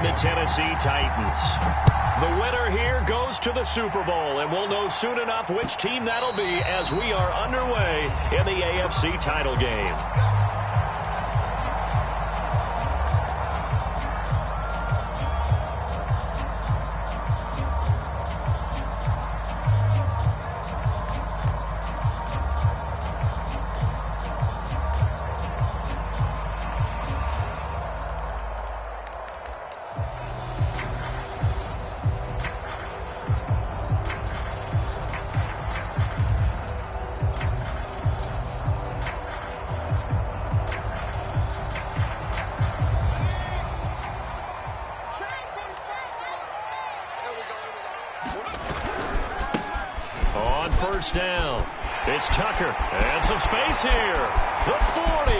the Tennessee Titans. The winner here goes to the Super Bowl, and we'll know soon enough which team that'll be as we are underway in the AFC title game. On first down, it's Tucker, and some space here. The 40,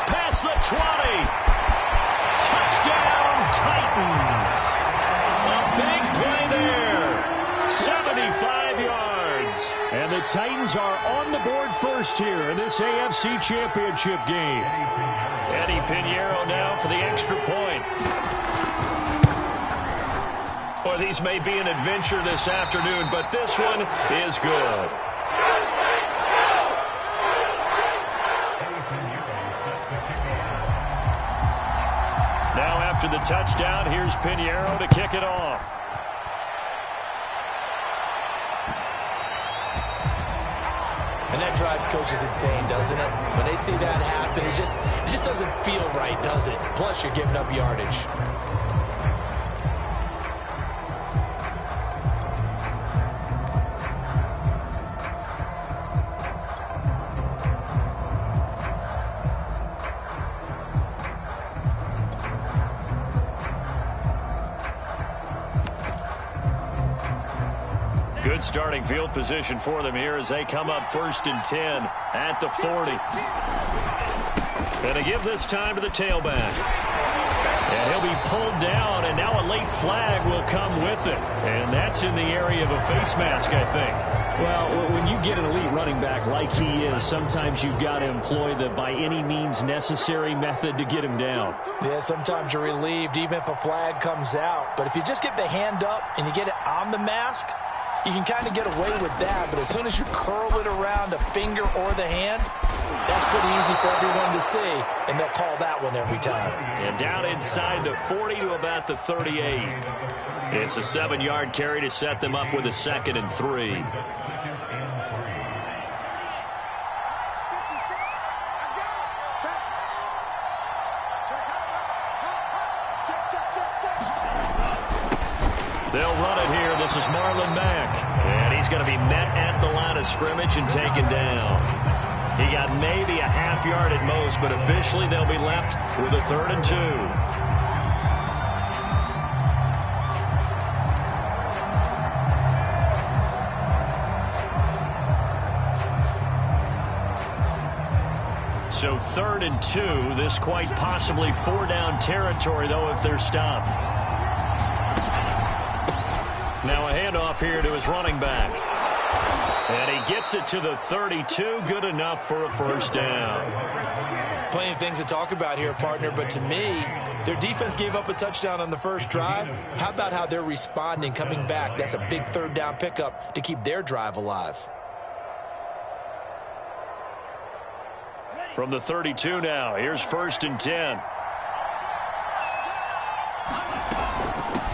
past the 20, touchdown Titans. A big play there, 75 yards. And the Titans are on the board first here in this AFC Championship game. Eddie Pinheiro now for the extra point. Boy, these may be an adventure this afternoon, but this one is good. Now after the touchdown, here's Pinheiro to kick it off. And that drives coaches insane, doesn't it? When they see that happen, it just doesn't feel right, does it? Plus, you're giving up yardage. Good starting field position for them here as they come up 1st and 10 at the 40. Going to give this time to the tailback. And he'll be pulled down, and now a late flag will come with it. And that's in the area of a face mask, I think. Well, when you get an elite running back like he is, sometimes you've got to employ the by any means necessary method to get him down. Yeah, sometimes you're relieved even if a flag comes out. But if you just get the hand up and you get it on the mask, you can kind of get away with that, but as soon as you curl it around a finger or the hand, that's pretty easy for everyone to see, and they'll call that one every time. And down inside the 40 to about the 38. It's a 7-yard carry to set them up with a 2nd and 3. They'll run it here. This is Marlon Mack. And he's going to be met at the line of scrimmage and taken down. He got maybe a half yard at most, but officially they'll be left with a 3rd and 2. So 3rd and 2. This quite possibly 4-down territory, though, if they're stopped. Now a handoff here to his running back. And he gets it to the 32. Good enough for a 1st down. Plenty of things to talk about here, partner, but to me, their defense gave up a touchdown on the first drive. How about how they're responding, coming back? That's a big 3rd down pickup to keep their drive alive. From the 32 now, here's 1st and 10.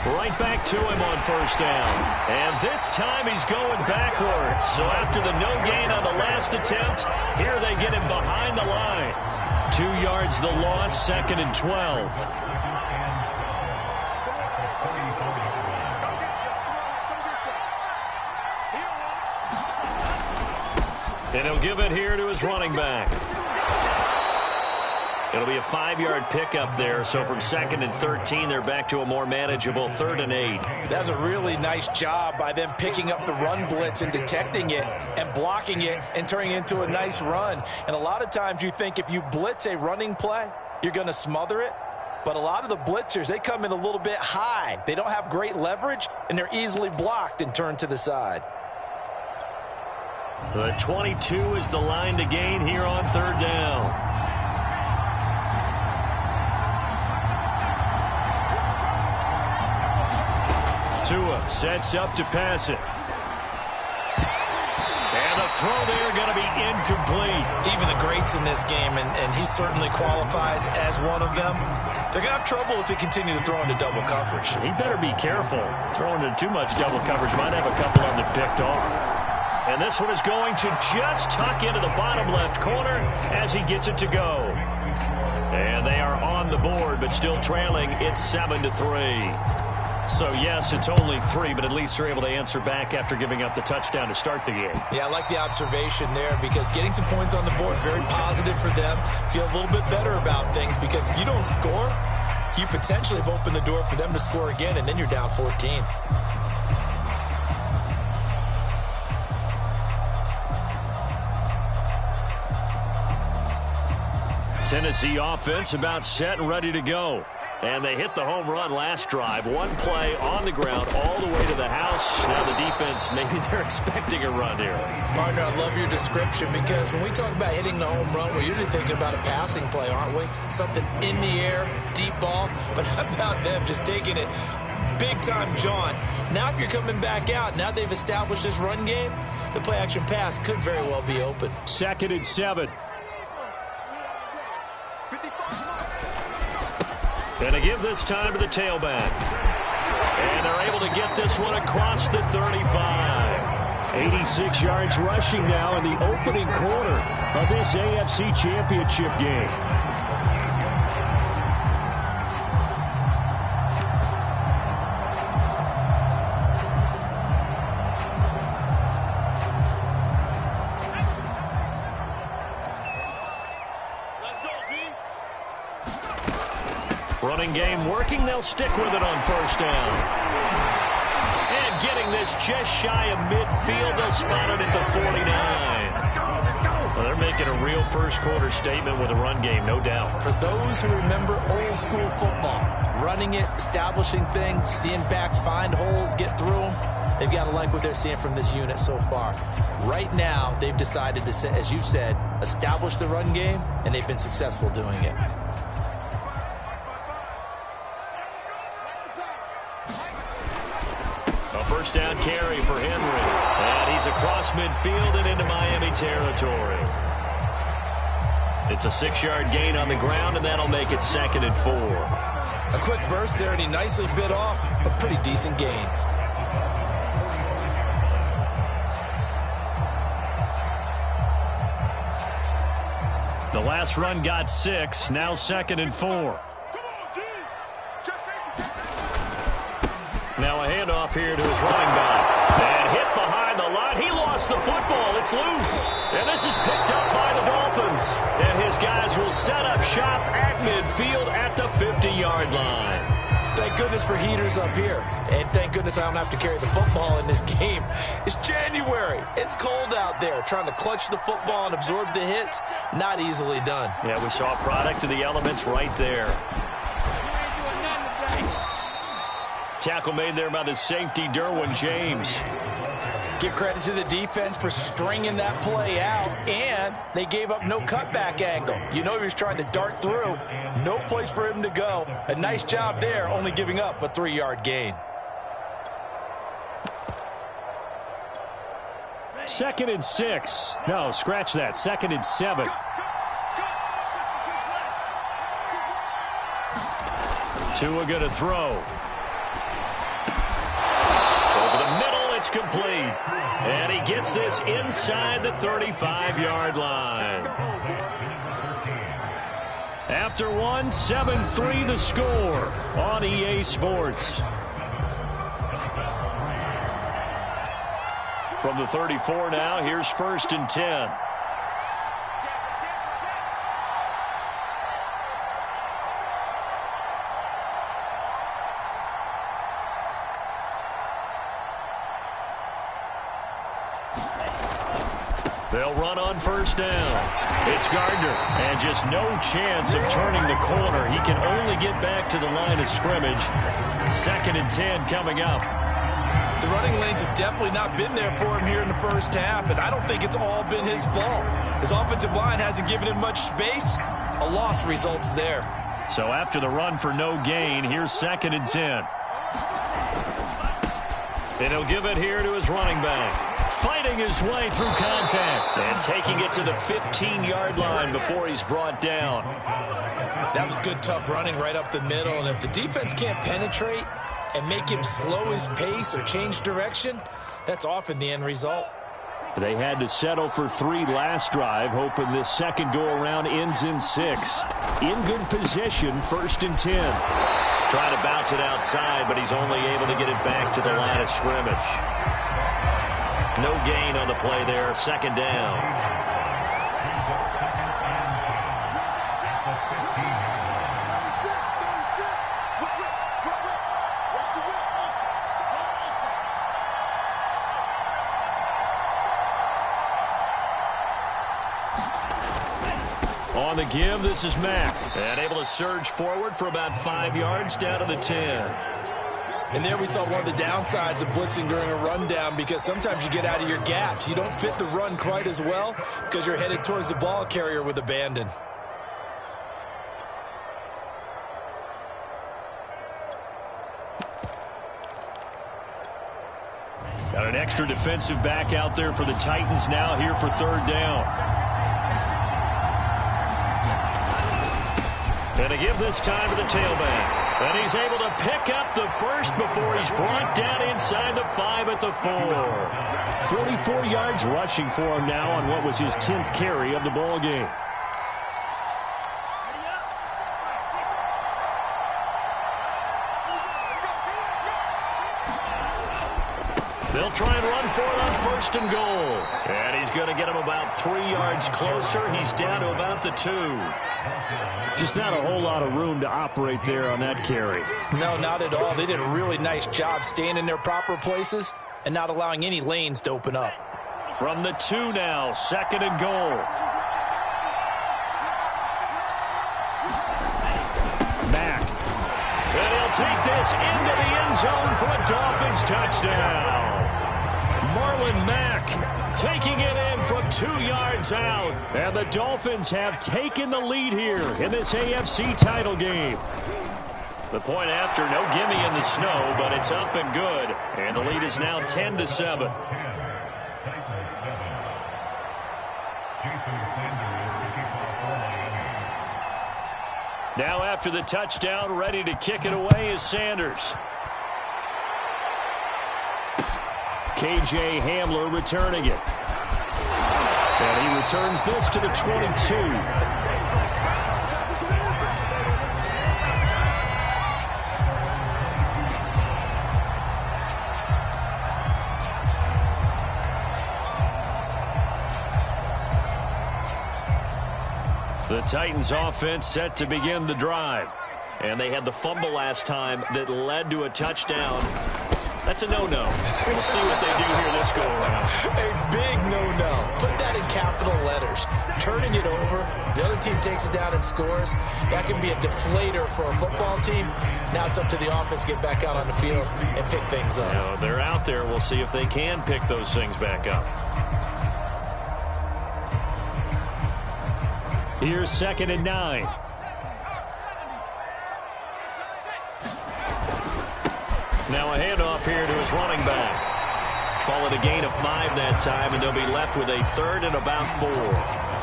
Right back to him on 1st down. And this time he's going backwards. So after the no gain on the last attempt, here they get him behind the line. 2 yards the loss, 2nd and 12. And he'll give it here to his running back. It'll be a 5-yard pickup there. So from 2nd and 13, they're back to a more manageable 3rd and 8. That's a really nice job by them picking up the run blitz and detecting it and blocking it and turning it into a nice run. And a lot of times you think if you blitz a running play, you're going to smother it. But a lot of the blitzers, they come in a little bit high. They don't have great leverage, and they're easily blocked and turned to the side. The 22 is the line to gain here on 3rd down. Tua sets up to pass it. And the throw there going to be incomplete. Even the greats in this game, and he certainly qualifies as one of them, they're going to have trouble if they continue to throw into double coverage. He better be careful. Throwing into too much double coverage might have a couple of them picked off. And this one is going to just tuck into the bottom left corner as he gets it to go. And they are on the board, but still trailing. It's 7-3. So, yes, it's only 3, but at least they're able to answer back after giving up the touchdown to start the game. Yeah, I like the observation there because getting some points on the board, very positive for them. Feel a little bit better about things because if you don't score, you potentially have opened the door for them to score again, and then you're down 14. Tennessee offense about set and ready to go. And they hit the home run last drive. One play on the ground all the way to the house. Now the defense, maybe they're expecting a run here. Partner, I love your description because when we talk about hitting the home run, we're usually thinking about a passing play, aren't we? Something in the air, deep ball. But how about them just taking it big time jaunt? Now if you're coming back out, now they've established this run game, the play action pass could very well be open. 2nd and 7. And to give this time to the tailback. And they're able to get this one across the 35. 86 yards rushing now in the opening quarter of this AFC Championship game. Running game working. They'll stick with it on 1st down. And getting this just shy of midfield. They'll spot it at the 49. Well, they're making a real first quarter statement with a run game, no doubt. For those who remember old school football, running it, establishing things, seeing backs find holes, get through them, they've got to like what they're seeing from this unit so far. Right now, they've decided to, as you said, establish the run game, and they've been successful doing it. First down carry for Henry. And he's across midfield and into Miami territory. It's a 6-yard gain on the ground, and that'll make it 2nd and 4. A quick burst there, and he nicely bit off a pretty decent gain. The last run got 6. Now 2nd and 4. Now a handoff here to his running back. And hit behind the line. He lost the football. It's loose. And this is picked up by the Dolphins. And his guys will set up shop at midfield at the 50-yard line. Thank goodness for heaters up here. And thank goodness I don't have to carry the football in this game. It's January. It's cold out there. Trying to clutch the football and absorb the hits, not easily done. Yeah, we saw a product of the elements right there. Tackle made there by the safety, Derwin James. Give credit to the defense for stringing that play out, and they gave up no cutback angle. You know he was trying to dart through. No place for him to go. A nice job there, only giving up a 3-yard gain. 2nd and 6. No, scratch that. 2nd and 7. Tua going to throw. Over the middle, it's complete. And he gets this inside the 35-yard line. After one, 7-3 the score on EA Sports. From the 34 now, here's 1st and 10. They'll run on 1st down. It's Gardner, and just no chance of turning the corner. He can only get back to the line of scrimmage. 2nd and 10 coming up. The running lanes have definitely not been there for him here in the first half, and I don't think it's all been his fault. His offensive line hasn't given him much space. A loss results there. So after the run for no gain, here's 2nd and 10. And he'll give it here to his running back. Fighting his way through contact. And taking it to the 15-yard line before he's brought down. That was good, tough running right up the middle. And if the defense can't penetrate and make him slow his pace or change direction, that's often the end result. They had to settle for 3 last drive, hoping this second go-around ends in 6. In good position, 1st and 10. Trying to bounce it outside, but he's only able to get it back to the line of scrimmage. No gain on the play there, 2nd down. On the give, this is Mack. And able to surge forward for about 5 yards down to the 10. And there we saw one of the downsides of blitzing during a rundown, because sometimes you get out of your gaps. You don't fit the run quite as well because you're headed towards the ball carrier with abandon. Got an extra defensive back out there for the Titans now here for 3rd down. And to give this time to the tailback. And he's able to pick up the first before he's brought down inside the 5 at the 4. 44 yards rushing for him now on what was his 10th carry of the ball game. They'll try and run for it on 1st and goal. And he's going to get him about 3 yards closer. He's down to about the 2. Just not a whole lot of room to operate there on that carry. No, not at all. They did a really nice job staying in their proper places and not allowing any lanes to open up. From the 2 now, 2nd and goal. Mack. And he'll take this into the end zone for a Dolphins touchdown. Marlon Mack taking it in from 2 yards out. And the Dolphins have taken the lead here in this AFC title game. The point after, no gimme in the snow, but it's up and good. And the lead is now 10-7. Now after the touchdown, ready to kick it away is Sanders. KJ Hamler returning it. And he returns this to the 22. The Titans offense set to begin the drive. And they had the fumble last time that led to a touchdown. That's a no-no. We'll see what they do here this go-around. A big no-no. Put that in capital letters. Turning it over, the other team takes it down and scores. That can be a deflator for a football team. Now it's up to the offense to get back out on the field and pick things up. You know, they're out there. We'll see if they can pick those things back up. Here's 2nd and 9. Now a handoff here to his running back. Call it a gain of 5 that time, and they'll be left with a 3rd and about 4.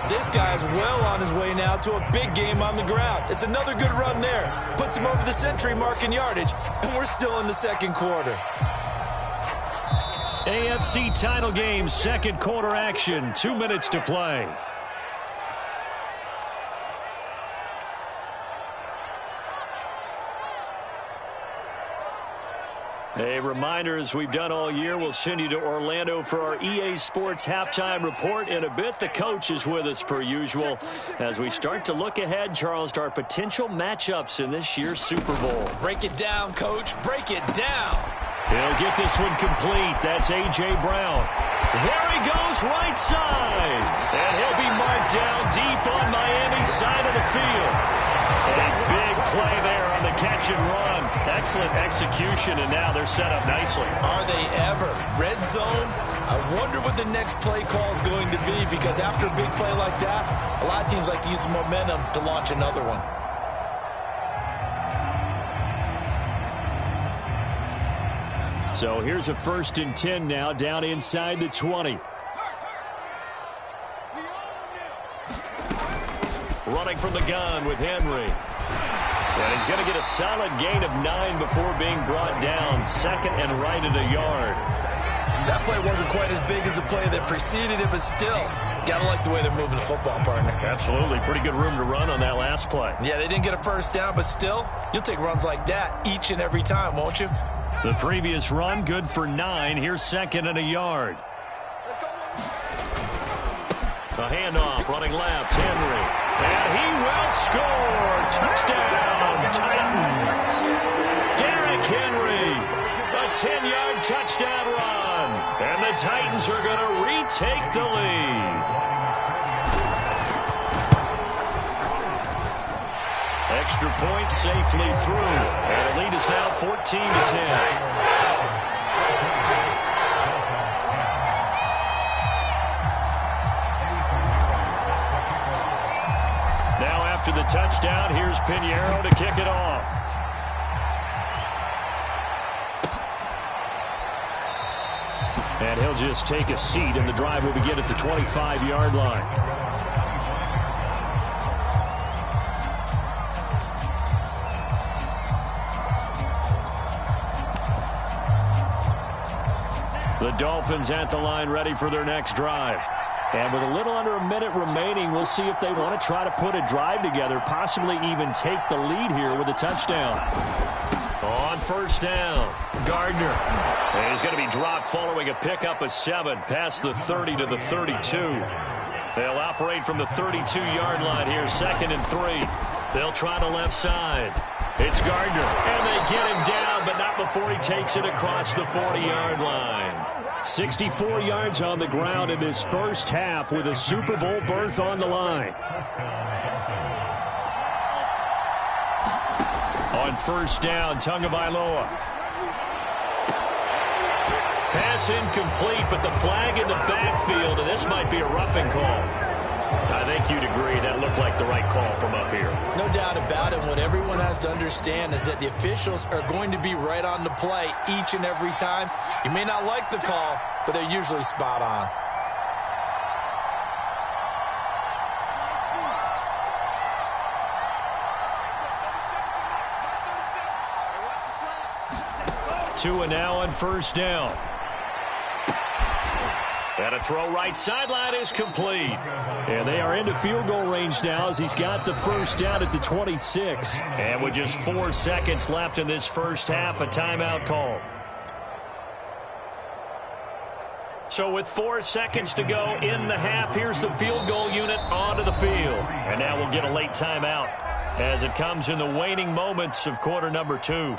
This guy's well on his way now to a big game on the ground. It's another good run there. Puts him over the century mark in yardage, and we're still in the 2nd quarter. AFC title game, 2nd quarter action, 2 minutes to play. A reminder, as we've done all year, we'll send you to Orlando for our EA Sports halftime report. In a bit, the coach is with us per usual as we start to look ahead, Charles, to our potential matchups in this year's Super Bowl. Break it down, Coach. Break it down. He'll get this one complete. That's A.J. Brown. There he goes, right side. And he'll be marked down deep on Miami's side of the field. A big play there on the catch and run. Excellent execution, and now they're set up nicely. Are they ever? Red zone? I wonder what the next play call is going to be, because after a big play like that, a lot of teams like to use the momentum to launch another one. So here's a 1st and 10 now, down inside the 20. Running from the gun with Henry. And he's going to get a solid gain of 9 before being brought down. 2nd and right at a yard. That play wasn't quite as big as the play that preceded it, but still, got to like the way they're moving the football, partner. Absolutely. Pretty good room to run on that last play. Yeah, they didn't get a 1st down, but still, you'll take runs like that each and every time, won't you? The previous run, good for 9. Here's 2nd and a yard. A handoff, running left, Henry. And he will score. Touchdown, Titans. Derrick Henry, a 10-yard touchdown run. And the Titans are going to retake the lead. Extra point safely through. And the lead is now 14-10. After the touchdown, here's Pinheiro to kick it off. And he'll just take a seat, and the drive will begin at the 25-yard line. The Dolphins at the line, ready for their next drive. And with a little under a minute remaining, we'll see if they want to try to put a drive together, possibly even take the lead here with a touchdown. On 1st down, Gardner. And he's going to be dropped following a pickup of 7 past the 30 to the 32. They'll operate from the 32-yard line here, 2nd and 3. They'll try the left side. It's Gardner, and they get him down, but not before he takes it across the 40-yard line. 64 yards on the ground in this first half with a Super Bowl berth on the line. On 1st down, Tagovailoa. Pass incomplete, but the flag in the backfield, and this might be a roughing call. I think you'd agree that looked like the right call from up here. No doubt about it. What everyone has to understand is that the officials are going to be right on the play each and every time. You may not like the call, but they're usually spot on. Tua now on 1st down. And a throw right sideline is complete. And they are into field goal range now as he's got the 1st down at the 26. And with just 4 seconds left in this first half, a timeout call. So with 4 seconds to go in the half, here's the field goal unit onto the field. And now we'll get a late timeout as it comes in the waning moments of quarter number 2.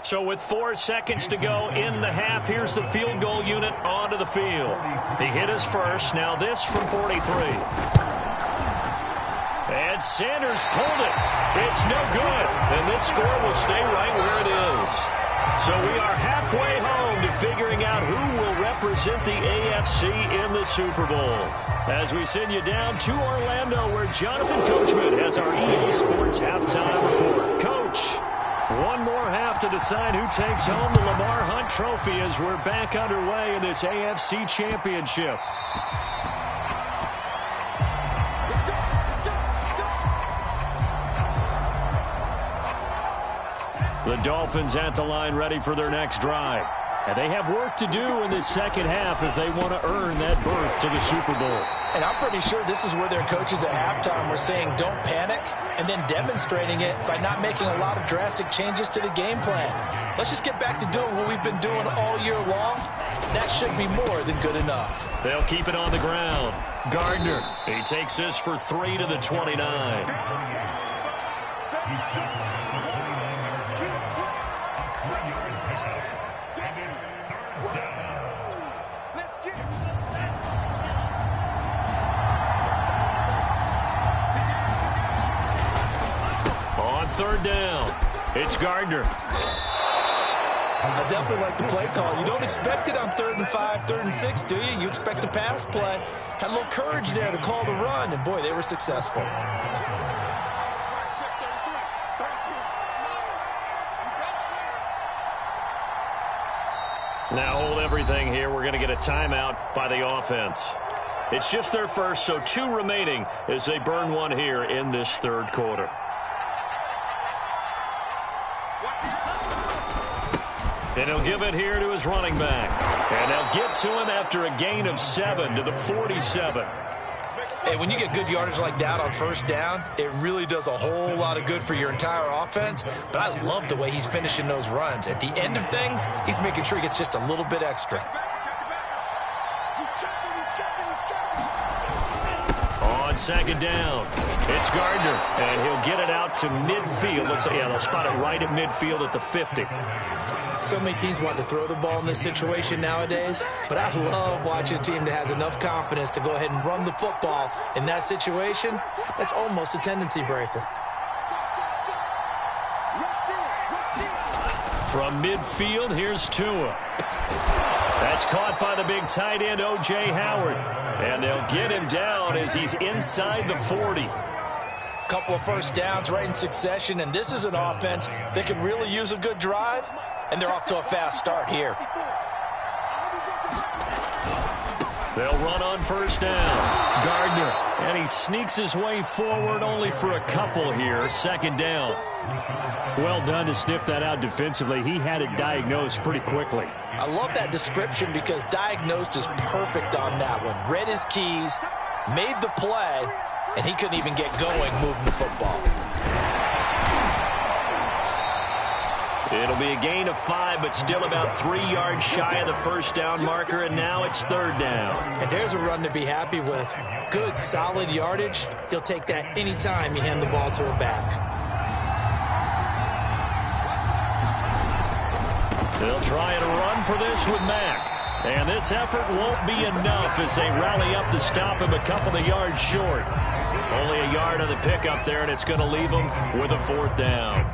So with 4 seconds to go in the half, here's the field goal unit onto the field. He hit his first. Now this from 43. And Sanders pulled it. It's no good. And this score will stay right where it is. So we are halfway home to figuring out who will represent the AFC in the Super Bowl. As we send you down to Orlando, where Jonathan Coachman has our EA Sports halftime report. Coach. One more half to decide who takes home the Lamar Hunt Trophy as we're back underway in this AFC Championship. The Dolphins at the line ready for their next drive. And they have work to do in this second half if they want to earn that berth to the Super Bowl. And I'm pretty sure this is where their coaches at halftime were saying don't panic, and then demonstrating it by not making a lot of drastic changes to the game plan. Let's just get back to doing what we've been doing all year long. That should be more than good enough. They'll keep it on the ground. Gardner, he takes this for 3 to the 29. On 3rd down, it's Gardner. I definitely like the play call. You don't expect it on 3rd and 5, 3rd and 6, do you? You expect a pass play. Had a little courage there to call the run, and boy, they were successful. Now hold everything here. We're going to get a timeout by the offense. It's just their first, so 2 remaining as they burn one here in this third quarter. And he'll give it here to his running back. And they'll get to him after a gain of 7 to the 47. Hey, when you get good yardage like that on first down, it really does a whole lot of good for your entire offense. But I love the way he's finishing those runs. At the end of things, he's making sure he gets just a little bit extra. On second down, it's Gardner, and he'll get it out to midfield. Let's say, yeah, they'll spot it right at midfield at the 50. So many teams want to throw the ball in this situation nowadays, but I love watching a team that has enough confidence to go ahead and run the football in that situation. That's almost a tendency breaker. From midfield, here's Tua. That's caught by the big tight end, O.J. Howard. And they'll get him down as he's inside the 40. Couple of first downs right in succession, and this is an offense that could really use a good drive, and they're off to a fast start here. They'll run on first down. Gardner, and he sneaks his way forward only for a couple here. Second down. Well done to sniff that out defensively. He had it diagnosed pretty quickly. I love that description because diagnosed is perfect on that one. Read his keys, made the play, and he couldn't even get going moving the football. It'll be a gain of 5, but still about 3 yards shy of the first down marker, and now it's third down. And there's a run to be happy with. Good, solid yardage. He'll take that anytime you hand the ball to a back. They'll try and run for this with Mack. And this effort won't be enough as they rally up to stop him a couple of yards short. Only a yard on the pickup there, and it's going to leave him with a fourth down.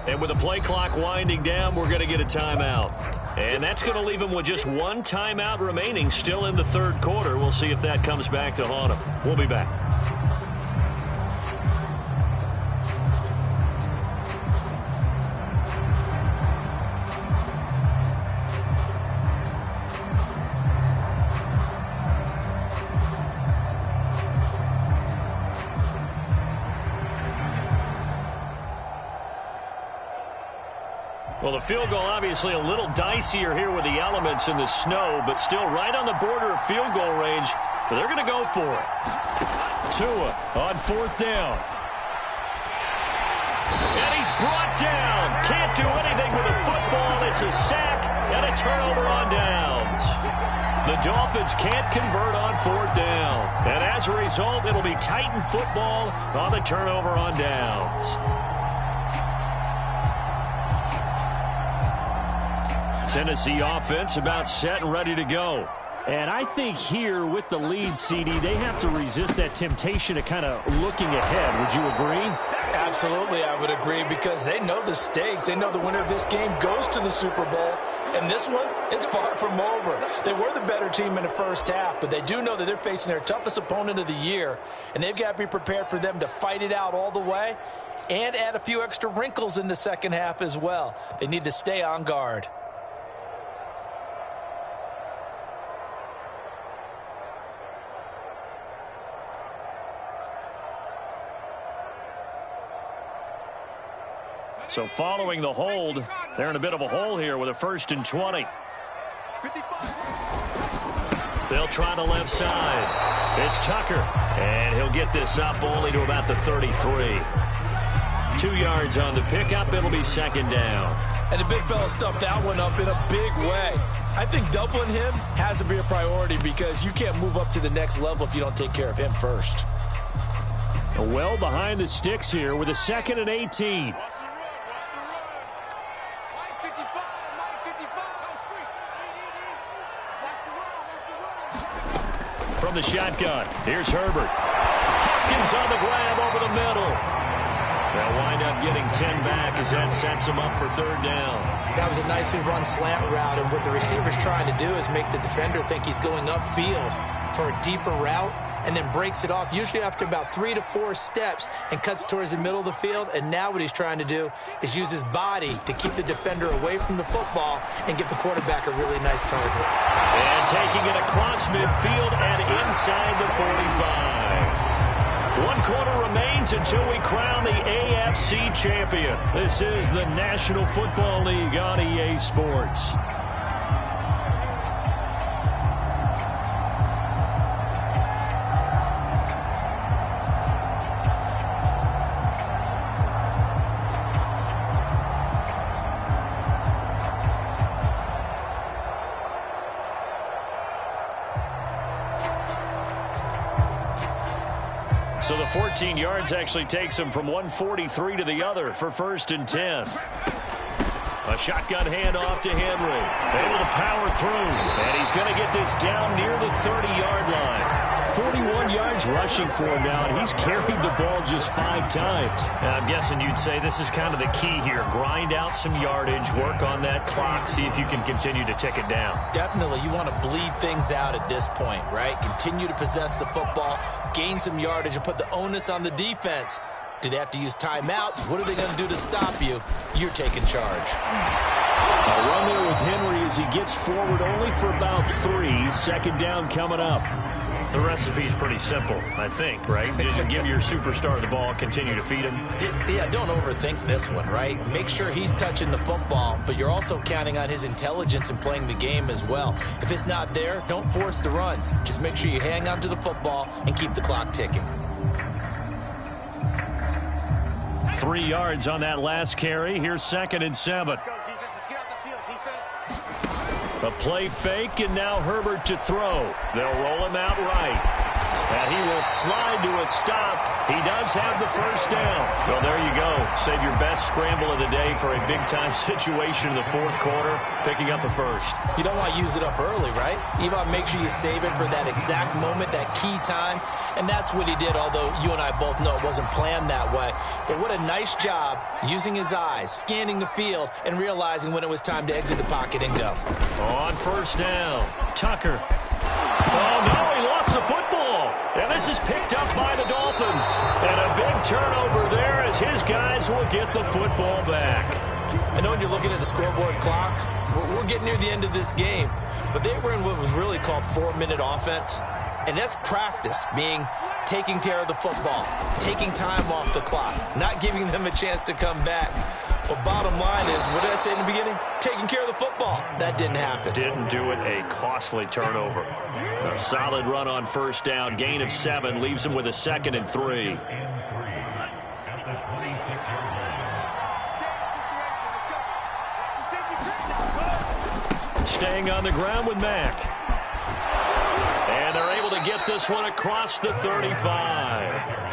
And with the play clock winding down, we're going to get a timeout. And that's going to leave him with just 1 timeout remaining still in the third quarter. We'll see if that comes back to haunt him. We'll be back. Well, the field goal obviously a little dicier here with the elements in the snow, but still right on the border of field goal range. But they're going to go for it. Tua on fourth down. And he's brought down. Can't do anything with the football. It's a sack and a turnover on downs. The Dolphins can't convert on fourth down. And as a result, it'll be Titan football on the turnover on downs. Tennessee offense about set and ready to go. And I think here with the lead, CD, they have to resist that temptation of kind of looking ahead. Would you agree? Absolutely, I would agree because they know the stakes. They know the winner of this game goes to the Super Bowl. And this one, it's far from over. They were the better team in the first half, but they do know that they're facing their toughest opponent of the year, and they've got to be prepared for them to fight it out all the way and add a few extra wrinkles in the second half as well. They need to stay on guard. So following the hold, they're in a bit of a hole here with a 1st and 20. They'll try the left side. It's Tucker, and he'll get this up only to about the 33. 2 yards on the pickup. It'll be second down. And the big fella stuffed that one up in a big way. I think doubling him has to be a priority because you can't move up to the next level if you don't take care of him first. Well behind the sticks here with a 2nd and 18. From from the shotgun. Here's Herbert. Hopkins on the grab over the middle. They'll wind up getting 10 back as that sets them up for third down. That was a nicely run slant route, and what the receiver's trying to do is make the defender think he's going upfield for a deeper route, and then breaks it off, usually after about 3 to 4 steps, and cuts towards the middle of the field. And now what he's trying to do is use his body to keep the defender away from the football and give the quarterback a really nice target. And taking it across midfield and inside the 45. 1 quarter remains until we crown the AFC champion. This is the National Football League on EA Sports. So the 14 yards actually takes him from 143 to the other for 1st and 10. A shotgun handoff to Henry. Able to power through. And he's going to get this down near the 30-yard line. 41 yards rushing for him now, and he's carried the ball just 5 times. And I'm guessing you'd say this is kind of the key here. Grind out some yardage, work on that clock, see if you can continue to tick it down. Definitely, you want to bleed things out at this point, right? Continue to possess the football, gain some yardage, and put the onus on the defense. Do they have to use timeouts? What are they going to do to stop you? You're taking charge. A run there with Henry as he gets forward only for about 3. 2nd down coming up. The recipe's pretty simple, I think, right? Just give your superstar the ball, continue to feed him. Yeah, don't overthink this one, right? Make sure he's touching the football, but you're also counting on his intelligence and playing the game as well. If it's not there, don't force the run. Just make sure you hang on to the football and keep the clock ticking. 3 yards on that last carry. Here's 2nd and 7. Let's go, defense. Let's get out the field, defense. A play fake, and now Herbert to throw. They'll roll him out right. And he will slide to a stop. He does have the 1st down. Well, there you go. Save your best scramble of the day for a big-time situation in the 4th quarter, picking up the 1st. You don't want to use it up early, right? You want to make sure you save it for that exact moment, that key time. And that's what he did, although you and I both know it wasn't planned that way. But what a nice job using his eyes, scanning the field, and realizing when it was time to exit the pocket and go. On 1st down, Tucker. Oh, no, he lost the football. And this is picked up by the Dolphins. And a big turnover there as his guys will get the football back. I know when you're looking at the scoreboard clock, we're getting near the end of this game. But they were in what was really called 4-minute offense. And that's practice, being taking care of the football, taking time off the clock, not giving them a chance to come back. But bottom line is, what did I say in the beginning? Taking care of the football. That didn't happen. Didn't do it. A costly turnover. A solid run on 1st down. Gain of 7 leaves him with a 2nd and 3. Staying on the ground with Mack. And they're able to get this one across the 35.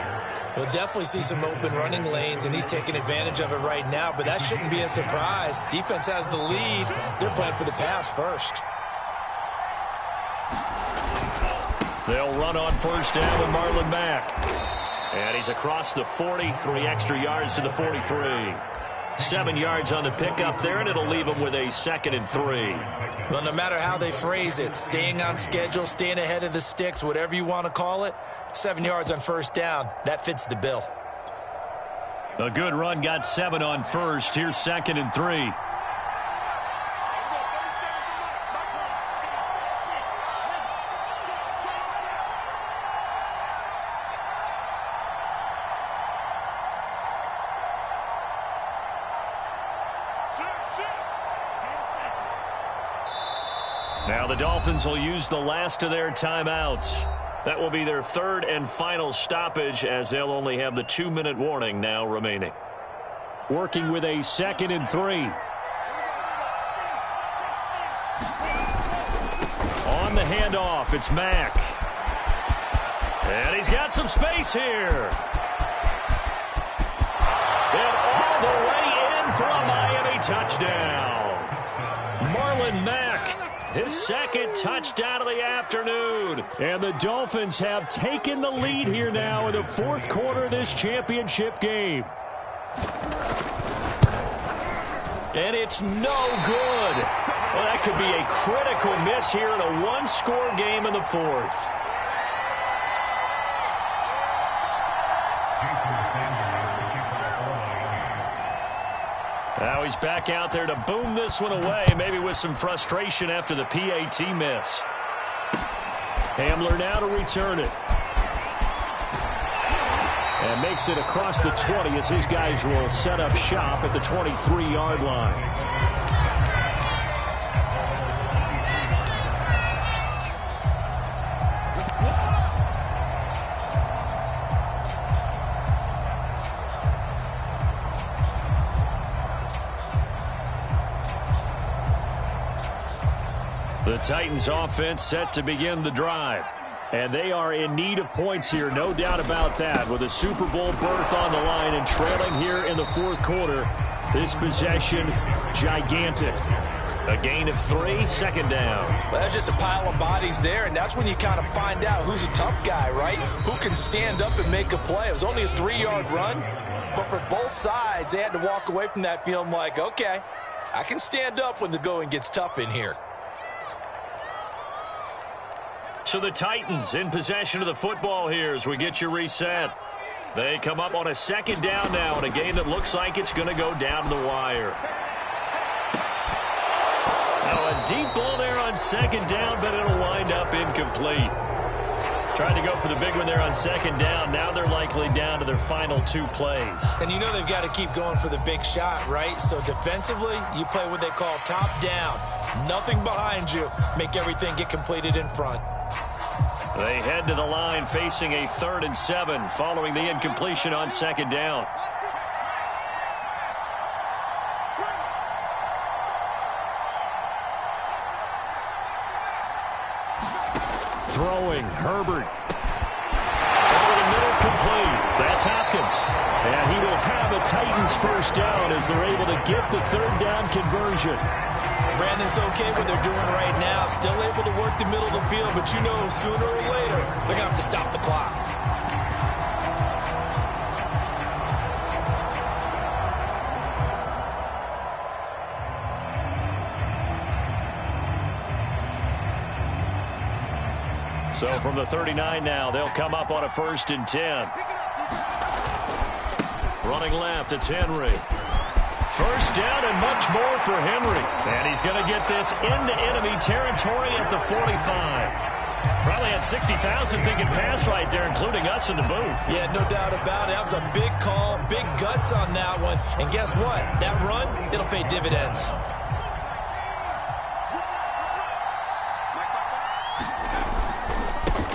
We'll definitely see some open running lanes, and he's taking advantage of it right now, but that shouldn't be a surprise. Defense has the lead. They're playing for the pass first. They'll run on 1st down with Marlon Mack. And he's across the 40, 3 extra yards to the 43. 7 yards on the pickup there, and it'll leave him with a 2nd and 3. Well, no matter how they phrase it, staying on schedule, staying ahead of the sticks, whatever you want to call it, 7 yards on 1st down, that fits the bill. A good run, got 7 on 1st. Here's 2nd and 3. Now the Dolphins will use the last of their timeouts. That will be their 3rd and final stoppage, as they'll only have the 2-minute warning now remaining. Working with a 2nd and 3. On the handoff, it's Mack. And he's got some space here. And all the way in for a Miami touchdown. Marlon Mack, his second touchdown of the afternoon. And the Dolphins have taken the lead here now in the fourth quarter of this championship game. And it's no good. Well, that could be a critical miss here in a one-score game in the fourth. Now he's back out there to boom this one away, maybe with some frustration after the PAT miss. Hamler now to return it. And makes it across the 20 as his guys will set up shop at the 23-yard line. The Titans offense set to begin the drive. And they are in need of points here, no doubt about that. With a Super Bowl berth on the line and trailing here in the fourth quarter, this possession, gigantic. A gain of 3, second down. Well, that's just a pile of bodies there, and that's when you kind of find out who's a tough guy, right? Who can stand up and make a play. It was only a 3-yard run, but for both sides, they had to walk away from that feeling like, okay, I can stand up when the going gets tough in here. So the Titans in possession of the football here as we get you reset. They come up on a second down now in a game that looks like it's going to go down to the wire. Now a deep ball there on second down, but it'll wind up incomplete. Trying to go for the big one there on second down. Now they're likely down to their final 2 plays. And you know they've got to keep going for the big shot, right? So defensively, you play what they call top down. Nothing behind you. Make everything get completed in front. They head to the line facing a 3rd and 7 following the incompletion on second down. Throwing, Herbert. Over the middle, complete. That's Hopkins. And he will have a Titans first down as they're able to get the 3rd down conversion. Brandon's okay what they're doing right now. Still able to work the middle of the field, but you know sooner or later they're going to have to stop the clock. So from the 39 now, they'll come up on a 1st and 10. Running left, it's Henry. First down and much more for Henry. And he's going to get this into enemy territory at the 45. Probably had 60,000 thinking pass right there, including us in the booth. Yeah, no doubt about it. That was a big call, big guts on that one. And guess what? That run, it'll pay dividends.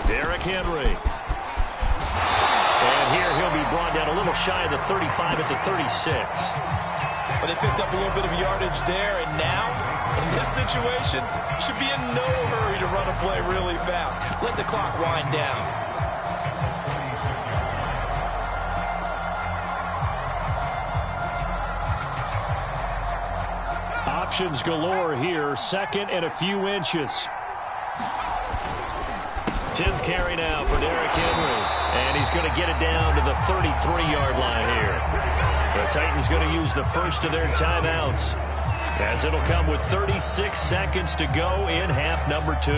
Derrick Henry. And here he'll be brought down a little shy of the 35 at the 36. But they picked up a little bit of yardage there, and now, in this situation, should be in no hurry to run a play really fast. Let the clock wind down. Options galore here, 2nd and a few inches. 10th carry now for Derrick Henry. And he's going to get it down to the 33-yard line here. The Titans going to use the first of their timeouts, as it'll come with 36 seconds to go in half number 2.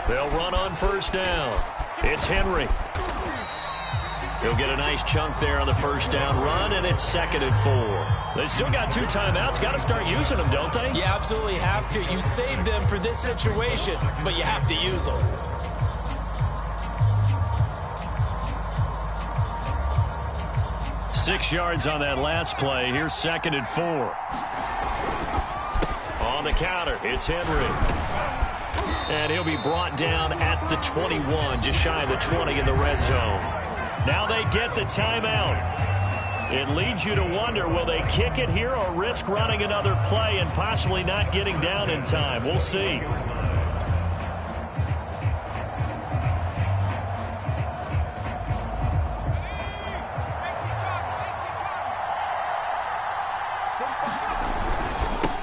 They'll run on first down. It's Henry. He'll get a nice chunk there on the first down run, and it's 2nd and 4. They still got 2 timeouts. Got to start using them, don't they? You absolutely have to. You save them for this situation, but you have to use them. Six yards on that last play. Here's 2nd and 4. On the counter, it's Henry. And he'll be brought down at the 21, just shy of the 20 in the red zone. Now they get the timeout. It leads you to wonder, will they kick it here or risk running another play and possibly not getting down in time? We'll see.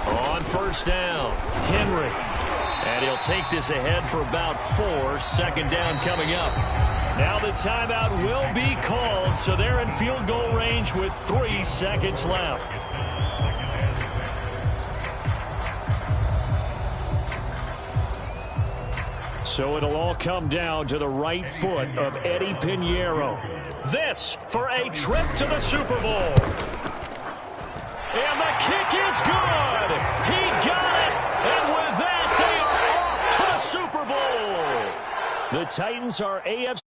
On first down, Henry. And he'll take this ahead for about 4. Second down coming up. Now the timeout will be called, so they're in field goal range with 3 seconds left. So it'll all come down to the right foot of Eddie Pinheiro. This for a trip to the Super Bowl. And the kick is good. He got it. And with that, they are off to the Super Bowl. The Titans are AFC